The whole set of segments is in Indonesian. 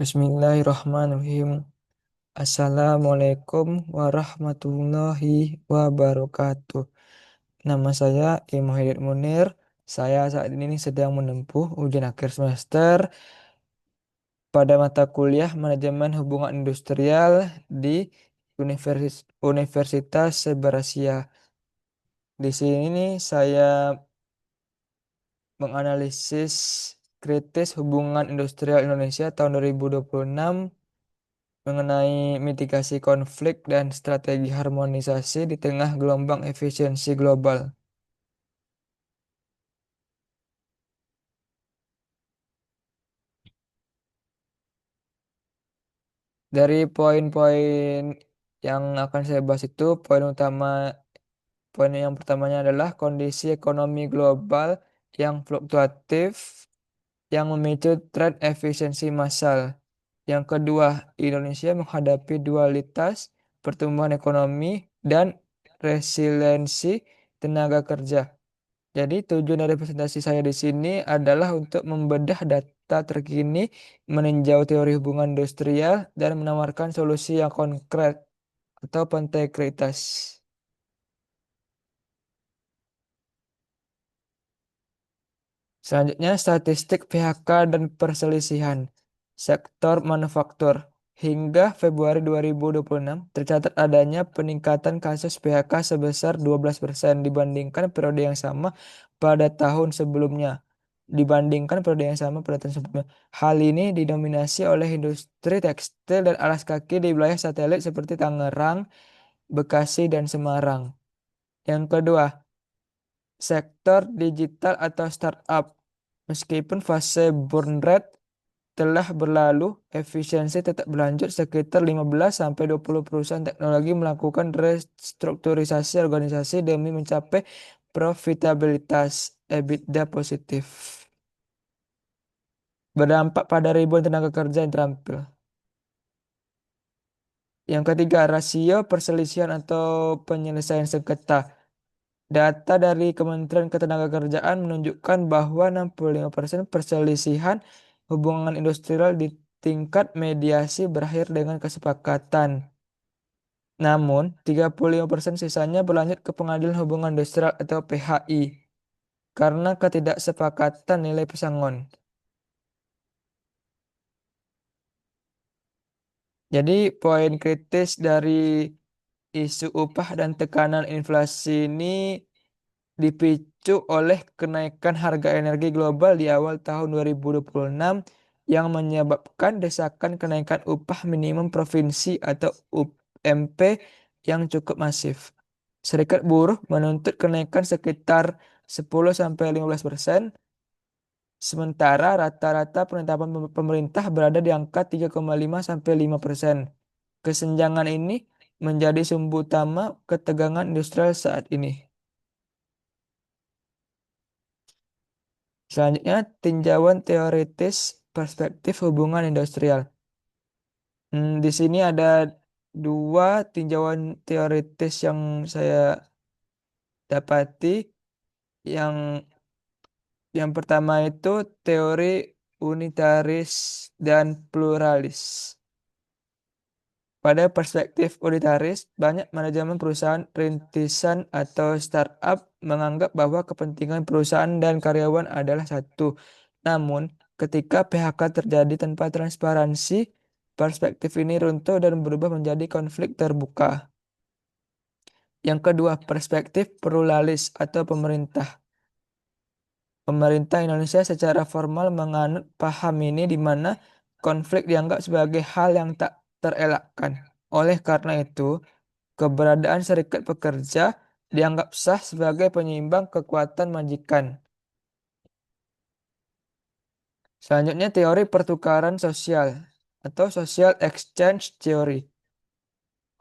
Bismillahirrahmanirrahim. Assalamualaikum warahmatullahi wabarakatuh. Nama saya Imam Munir. Saya saat ini sedang menempuh ujian akhir semester pada mata kuliah Manajemen Hubungan Industrial di Universitas Seberasia. Di sini saya menganalisis kritis hubungan industrial Indonesia tahun 2026 mengenai mitigasi konflik dan strategi harmonisasi di tengah gelombang efisiensi global. Dari poin-poin yang akan saya bahas itu, poin yang pertamanya adalah kondisi ekonomi global yang fluktuatif yang memicu tren efisiensi massal. Yang kedua, Indonesia menghadapi dualitas pertumbuhan ekonomi dan resiliensi tenaga kerja. Jadi tujuan dari presentasi saya di sini adalah untuk membedah data terkini, meninjau teori hubungan industrial, dan menawarkan solusi yang konkret atau integritas. Selanjutnya, statistik PHK dan perselisihan sektor manufaktur. Hingga Februari 2026, tercatat adanya peningkatan kasus PHK sebesar 12% dibandingkan periode yang sama pada tahun sebelumnya. Hal ini didominasi oleh industri tekstil dan alas kaki di wilayah satelit seperti Tangerang, Bekasi, dan Semarang. Yang kedua, sektor digital atau startup. Meskipun fase burn rate telah berlalu, efisiensi tetap berlanjut. Sekitar 15-20 perusahaan teknologi melakukan restrukturisasi organisasi demi mencapai profitabilitas EBITDA positif. Berdampak pada ribuan tenaga kerja yang terampil. Yang ketiga, rasio perselisihan atau penyelesaian sengketa. Data dari Kementerian Ketenagakerjaan menunjukkan bahwa 65% perselisihan hubungan industrial di tingkat mediasi berakhir dengan kesepakatan. Namun, 35% sisanya berlanjut ke Pengadilan Hubungan Industrial atau PHI karena ketidaksepakatan nilai pesangon. Jadi, poin kritis dari isu upah dan tekanan inflasi ini dipicu oleh kenaikan harga energi global di awal tahun 2026 yang menyebabkan desakan kenaikan upah minimum provinsi atau UMP yang cukup masif. Serikat buruh menuntut kenaikan sekitar 10-15%, sementara rata-rata penetapan pemerintah berada di angka 3,5-5%. Kesenjangan ini menjadi sumber utama ketegangan industrial saat ini. Selanjutnya, tinjauan teoritis perspektif hubungan industrial. Di sini ada dua tinjauan teoritis yang saya dapati. Yang yang pertama itu teori unitaris dan pluralis. Pada perspektif unitaris, banyak manajemen perusahaan rintisan atau startup menganggap bahwa kepentingan perusahaan dan karyawan adalah satu. Namun, ketika PHK terjadi tanpa transparansi, perspektif ini runtuh dan berubah menjadi konflik terbuka. Yang kedua, perspektif pluralis atau pemerintah. Pemerintah Indonesia secara formal menganut paham ini di mana konflik dianggap sebagai hal yang tak terelakkan. Oleh karena itu, keberadaan serikat pekerja dianggap sah sebagai penyeimbang kekuatan majikan. Selanjutnya, teori pertukaran sosial atau social exchange theory.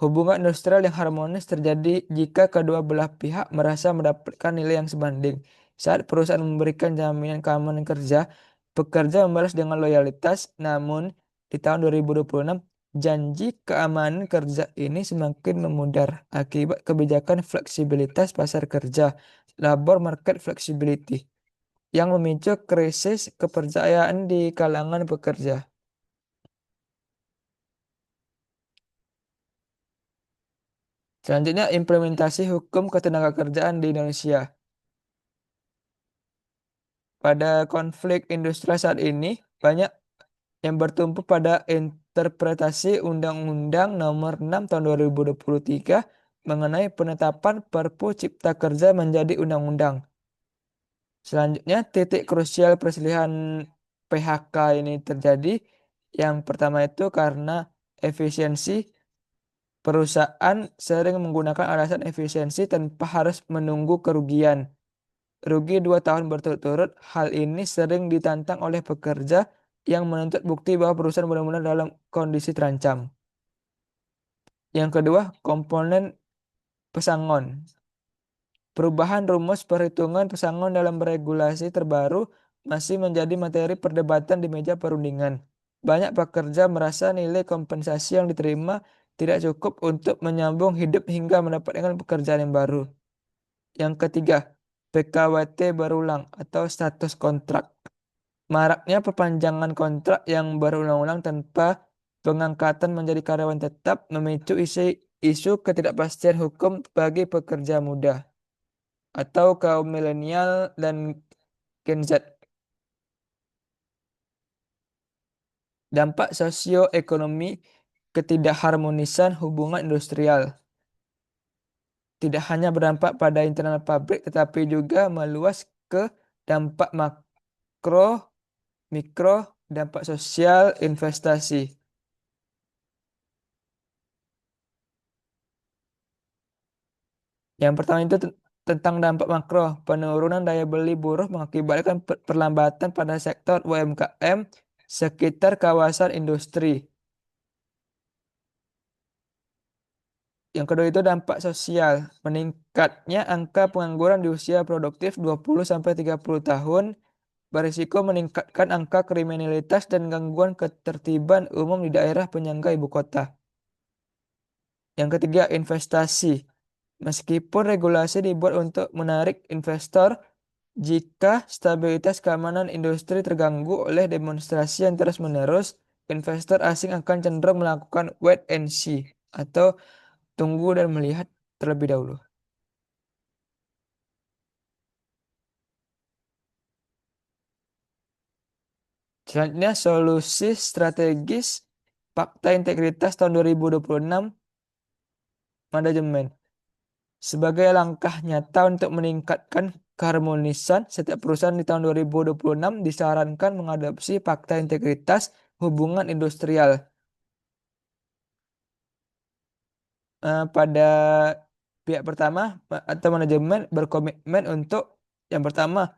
Hubungan industrial yang harmonis terjadi jika kedua belah pihak merasa mendapatkan nilai yang sebanding. Saat perusahaan memberikan jaminan keamanan kerja, pekerja membalas dengan loyalitas. Namun, di tahun 2026, janji keamanan kerja ini semakin memudar akibat kebijakan fleksibilitas pasar kerja, labor market flexibility, yang memicu krisis kepercayaan di kalangan pekerja. Selanjutnya, implementasi hukum ketenagakerjaan di Indonesia. Pada konflik industrial saat ini, banyak yang bertumpu pada interpretasi Undang-Undang Nomor 6 Tahun 2023 mengenai penetapan Perpu Cipta Kerja menjadi undang-undang. Selanjutnya, titik krusial perselisihan PHK ini terjadi. Yang pertama itu karena efisiensi. Perusahaan sering menggunakan alasan efisiensi tanpa harus menunggu kerugian. Rugi 2 tahun berturut-turut, hal ini sering ditantang oleh pekerja yang menuntut bukti bahwa perusahaan benar-benar dalam kondisi terancam. Yang kedua, komponen pesangon. Perubahan rumus perhitungan pesangon dalam regulasi terbaru masih menjadi materi perdebatan di meja perundingan. Banyak pekerja merasa nilai kompensasi yang diterima tidak cukup untuk menyambung hidup hingga mendapatkan pekerjaan yang baru. Yang ketiga, PKWT berulang atau status kontrak. Maraknya perpanjangan kontrak yang berulang-ulang tanpa pengangkatan menjadi karyawan tetap memicu isu ketidakpastian hukum bagi pekerja muda atau kaum milenial dan Gen Z. Dampak sosioekonomi ketidakharmonisan hubungan industrial tidak hanya berdampak pada internal pabrik tetapi juga meluas ke dampak makro, mikro, dampak sosial, investasi. Yang pertama itu tentang dampak makro, penurunan daya beli buruh mengakibatkan perlambatan pada sektor UMKM sekitar kawasan industri. Yang kedua itu dampak sosial, meningkatnya angka pengangguran di usia produktif 20-30 tahun berisiko meningkatkan angka kriminalitas dan gangguan ketertiban umum di daerah penyangga ibu kota. Yang ketiga, investasi. Meskipun regulasi dibuat untuk menarik investor, jika stabilitas keamanan industri terganggu oleh demonstrasi yang terus-menerus, investor asing akan cenderung melakukan wait and see atau tunggu dan melihat terlebih dahulu. Selanjutnya, solusi strategis Fakta Integritas tahun 2026 manajemen. Sebagai langkah nyata untuk meningkatkan keharmonisan, setiap perusahaan di tahun 2026 disarankan mengadopsi fakta integritas hubungan industrial. Pada pihak pertama atau manajemen berkomitmen untuk yang pertama,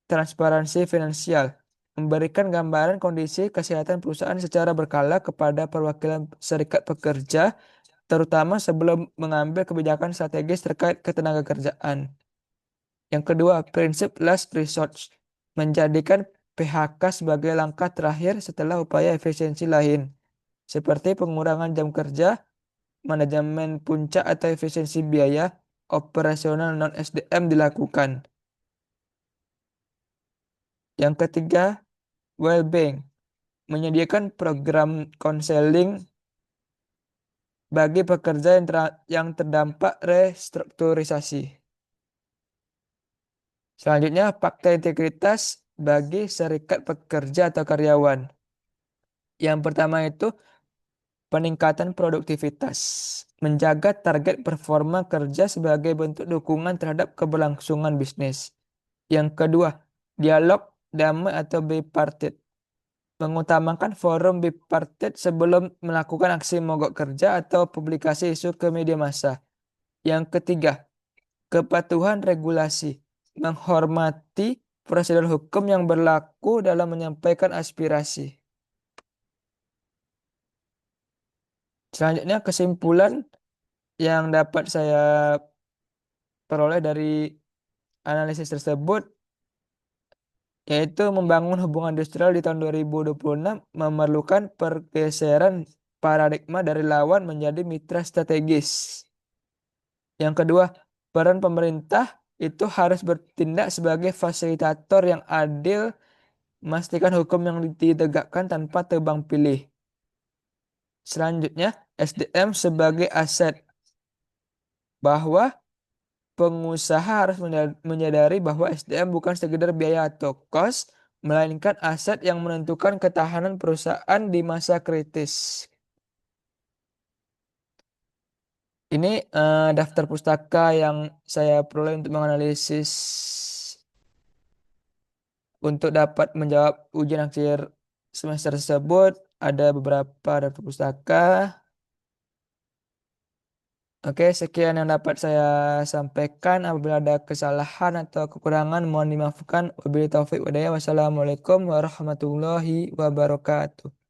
transparansi finansial. Memberikan gambaran kondisi kesehatan perusahaan secara berkala kepada perwakilan serikat pekerja, terutama sebelum mengambil kebijakan strategis terkait ketenagakerjaan. Yang kedua, prinsip last resort. Menjadikan PHK sebagai langkah terakhir setelah upaya efisiensi lain, seperti pengurangan jam kerja, manajemen puncak atau efisiensi biaya, operasional non-SDM dilakukan. Yang ketiga, well-being. Menyediakan program konseling bagi pekerja yang terdampak restrukturisasi. Selanjutnya, fakta integritas bagi serikat pekerja atau karyawan. Yang pertama itu peningkatan produktivitas. Menjaga target performa kerja sebagai bentuk dukungan terhadap keberlangsungan bisnis. Yang kedua, dialog damai atau bipartit. Mengutamakan forum bipartit sebelum melakukan aksi mogok kerja atau publikasi isu ke media massa. Yang ketiga, kepatuhan regulasi. Menghormati prosedur hukum yang berlaku dalam menyampaikan aspirasi. Selanjutnya, kesimpulan yang dapat saya peroleh dari analisis tersebut yaitu membangun hubungan industrial di tahun 2026 memerlukan pergeseran paradigma dari lawan menjadi mitra strategis. Yang kedua, peran pemerintah itu harus bertindak sebagai fasilitator yang adil, memastikan hukum yang ditegakkan tanpa tebang pilih. Selanjutnya, SDM sebagai aset. bahwa pengusaha harus menyadari bahwa SDM bukan sekedar biaya atau kos, melainkan aset yang menentukan ketahanan perusahaan di masa kritis. Ini daftar pustaka yang saya peroleh untuk menganalisis untuk dapat menjawab ujian akhir semester tersebut. Ada beberapa daftar pustaka. Oke, sekian yang dapat saya sampaikan. Apabila ada kesalahan atau kekurangan, mohon dimaafkan. Wabillahi taufiq wa hidayah. Wassalamualaikum warahmatullahi wabarakatuh.